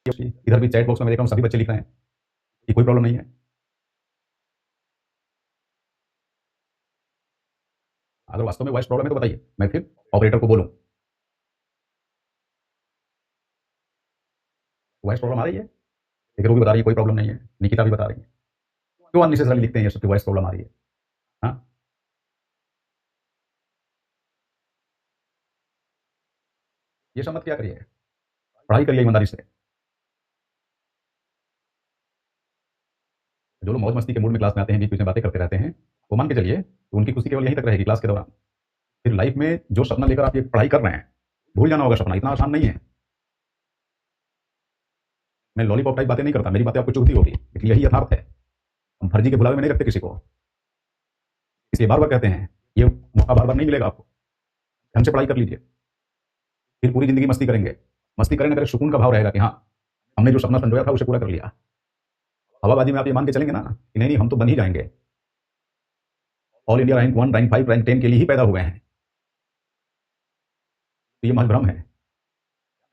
इधर भी chat box में मैं देख रहा हूँ सभी बच्चे लिख रहे हैं कि कोई प्रॉब्लम नहीं है। अगर वास्तव में वॉइस प्रॉब्लम है तो बताइए, मैं फिर ऑपरेटर को बोलूँ। वॉइस प्रॉब्लम आ रही है? लेकिन वो भी बता रही है कोई प्रॉब्लम नहीं है, निकिता भी बता रही है। क्यों अननेसेसरी लिखते हैं ये सब कि वॉइस प्रॉब्लम आ रही है? हाँ, ये सब मत क्या करिए, पढ़ाई करिए ईमानदारी से। जो लोग मौज मस्ती के मूड में क्लास में आते हैं, बीच बीच में बातें करते रहते हैं, वो मान के चलिए तो उनकी खुशी केवल यहीं तक रहेगी क्लास के दौरान। फिर लाइफ में जो सपना लेकर आप ये पढ़ाई कर रहे हैं, भूल जाना होगा सपना, इतना आसान नहीं है। मैं लॉलीपॉप टाइप बातें नहीं करता, मेरी बातें आपको चुभती होगी, लेकिन यही यथार्थ है। हम फर्जी के बुलावे में नहीं रखते किसी को, इसलिए बार बार कहते हैं ये मौका बार बार नहीं मिलेगा आपको। ढंग से पढ़ाई कर लीजिए, फिर पूरी जिंदगी मस्ती करेंगे। मस्ती करें ना करें, सुकून का भाव रहेगा कि हाँ, हमने जो सपना संजोया था उसे पूरा कर लिया। हवाबाजी में आप ये मान के चलेंगे ना कि नहीं नहीं हम तो बन ही जाएंगे, all India rank 1, rank 5, rank 10 के लिए ही पैदा हुए हैं, तो ये महज भ्रम है।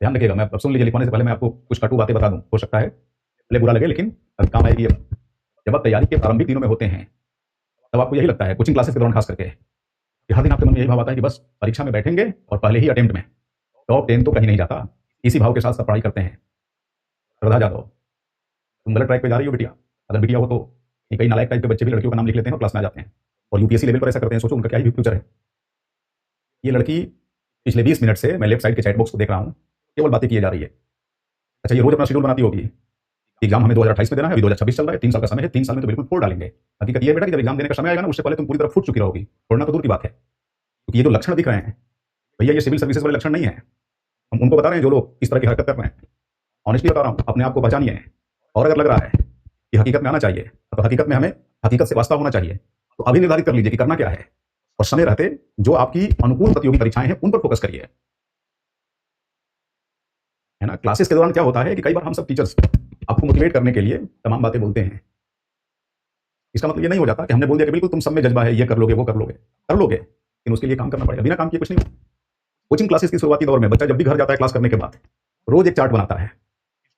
ध्यान रखिएगा। मैं अब सुन लीजिए, लिखवाने से पहले मैं आपको कुछ कटु बातें बता दूं, हो सकता है पहले बुरा लगे लेकिन अब काम आएगी। जब आप तैयारी के प्रारंभिक दिनों में होते हैं तब आपको यही लगता है, कोचिंग क्लासेस के दौरान खास करके, कि हर दिन आपके मन में यही भाव आता है कि बस परीक्षा में बैठेंगे और पहले ही अटेम्प्ट में टॉप 10 तो कहीं नहीं जाता। इसी भाव के साथ सब पढ़ाई करते हैं। श्रद्धा जादव, तुम गलत ट्रैक पे जा रही हो बिटिया। अगर बिटिया हो तो कई नालायक टाइप के बच्चे भी लड़कियों का नाम लिख लेते हैं और क्लास में आ जाते हैं और यूपीएससी लेवल पर ऐसा करते हैं। सोचो उनका क्या ही फ्यूचर है। ये लड़की पिछले 20 मिनट से मैं लेफ्ट साइड के चैट बॉक्स को देख रहा हूँ, केवल बातें किए जा रही है। अच्छा, ये रोज अपना शेड्यूल बनाती होगी, एग्जाम हमें 2028 में देना है, अभी 2026 चल रहा है, 3 साल का समय है, 3 साल में तो बिल्कुल फोड़ डालेंगे। हकीकत ये है बेटा कि जब एग्जाम देने का समय आएगा ना, उससे पहले तुम पूरी तरह फूट चुकी रहोगी। फोड़ना तो दूर की बात है, क्योंकि ये जो लक्षण दिख रहे हैं भैया, ये सिविल सर्विसेज वाले लक्षण नहीं है। हम उनको बता रहे हैं जो लोग इस तरह की हरकत कर रहे हैं। ऑनेस्टली बता रहा हूँ, अपने आप को पहचानिए। और अगर लग रहा है कि हकीकत में आना चाहिए तो हकीकत में हमें हकीकत से वास्ता होना चाहिए, तो अभी निर्धारित कर लीजिए कि करना क्या है, और समय रहते जो आपकी अनुकूल प्रतियोगी परीक्षाएं हैं उन पर फोकस करिए, है ना। क्लासेस के दौरान क्या होता है कि कई बार हम सब टीचर्स आपको मोटिवेट करने के लिए तमाम बातें बोलते हैं। इसका मतलब ये नहीं हो जाता कि हमने बोल दिया कि बिल्कुल तुम सब में जज्बा है, ये कर लोगे वो कर लोगे, लेकिन उसके लिए काम करना पड़ेगा। बिना काम किए कुछ नहीं। कोचिंग क्लासेस की शुरुआती दौर में बच्चा जब भी घर जाता है क्लास करने के बाद, रोज एक चार्ट बनाता है।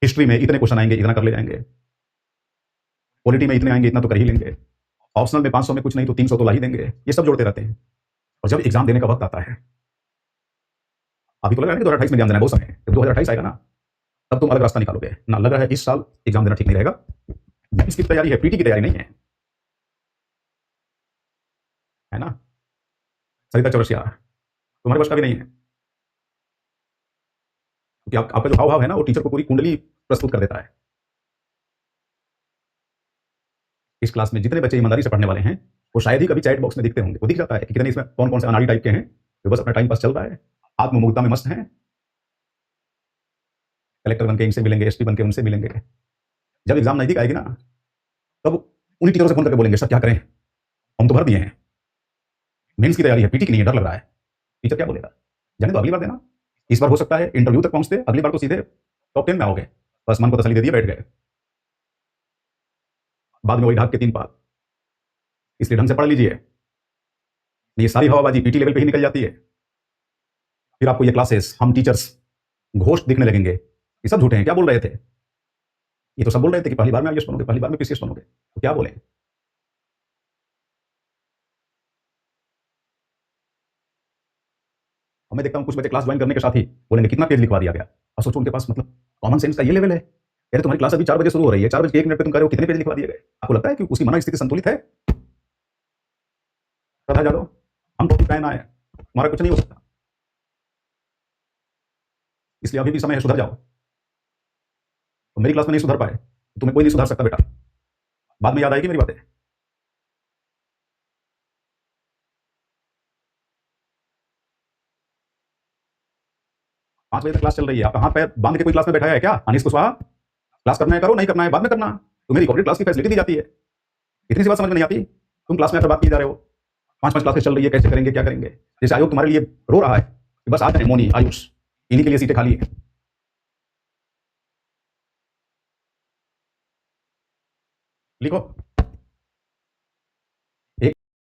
हिस्ट्री में इतने क्वेश्चन आएंगे, इतना कर ले जाएंगे। पॉलिटी में इतने आएंगे, इतना तो कर ही लेंगे। ऑप्शनल में 500 में कुछ नहीं तो 300 तो ला ही देंगे। ये सब जोड़ते रहते हैं, और जब एग्जाम देने का वक्त आता है, अभी तो लग रहा है कि 2028 में एग्जाम देना है, बहुत समय है। जब 2028 आएगा ना, तब तुम अलग रास्ता निकालोगे ना। लग रहा है इस साल एग्जाम देना ठीक नहीं रहेगा, इसकी तैयारी है, पीटी की तैयारी नहीं है ना। सरिता चौरसिया, तुम्हारे पास का भी नहीं है, क्योंकि आपका जो हाव भाव है ना, वो टीचर को पूरी कुंडली प्रस्तुत कर देता है। इस क्लास में जितने बच्चे ईमानदारी से पढ़ने वाले हैं, वो शायद ही कभी चैट बॉक्स में दिखते होंगे। वो दिख जाता है कि कितने इसमें कौन कौन से अनाड़ी टाइप के हैं जो बस अपना टाइम पास चल रहा है, आत्ममुग्धता में मस्त हैं। कलेक्टर बन के इनसे मिलेंगे, एसपी बन के उनसे मिलेंगे। जब एग्जाम नजदीक आएगी ना, तब उन्हीं टीचरों से फोन करके बोलेंगे सर क्या करें, हम तो भर दिए हैं, मेंस की तैयारी है, पीटी की नहीं है, डर लग रहा है। टीचर क्या बोलेगा? जाने तो अगली बार देना। इस बार हो सकता है इंटरव्यू तक पहुंचते, अगली बार तो सीधे टॉप 10 में आओगे। बस मन को तसल्ली दे दिया, बैठ गए। बाद में वही ढाक के 3 पात। इसलिए ढंग से पढ़ लीजिए। ये सारी हवाबाजी पीटी लेवल पे ही निकल जाती है। फिर आपको ये क्लासेस, हम टीचर्स घोस्ट दिखने लगेंगे। ये सब झूठे हैं। क्या बोल रहे थे? ये तो सब बोल रहे थे कि पहली बार में आईएएस बनोगे, पहली बार में पीसीएस बनोगे, तो क्या बोले? और मैं देखता हूँ कुछ बच्चे क्लास ज्वाइन करने के साथ ही बोलेंगे कितना पेज लिखवा दिया गया। और सोचो उनके पास मतलब कॉमन सेंस का ये लेवल है। यार तुम्हारी क्लास अभी 4 बजे शुरू हो रही है, 4 बजे के 1 मिनट पे तुम कह रहे हो कितने पेज लिखवा दिए गए। आपको लगता है कि उसकी मानसिक स्थिति संतुलित है? श्रद्धा जादव, हम टॉपिक पे ना आए, तुम्हारा कुछ नहीं हो सकता, इसलिए अभी भी समय है, सुधर जाओ। तो मेरी क्लास में नहीं सुधर पाए, तुम्हें कोई नहीं सुधार सकता बेटा। बाद में याद आएगी मेरी बातें। 5 बजे तक क्लास चल रही है, आपका हाथ पैर बांध के कोई क्लास में बैठा है क्या? अनिस कुशवाहा, क्लास करना है करो, नहीं करना है बाद में करना। तुम्हें रिकॉर्डेड क्लास की फैसिलिटी दी जाती है। इतनी सी बात समझ में नहीं आती? तुम क्लास में आकर बात किए जा रहे हो, 5-5 क्लासेस चल रही है, कैसे करेंगे क्या करेंगे। जैसे आयोग तुम्हारे लिए रो रहा है कि बस आ जाए मोनी आयुष, इन्हीं के लिए सीटें खाली है। लिखो।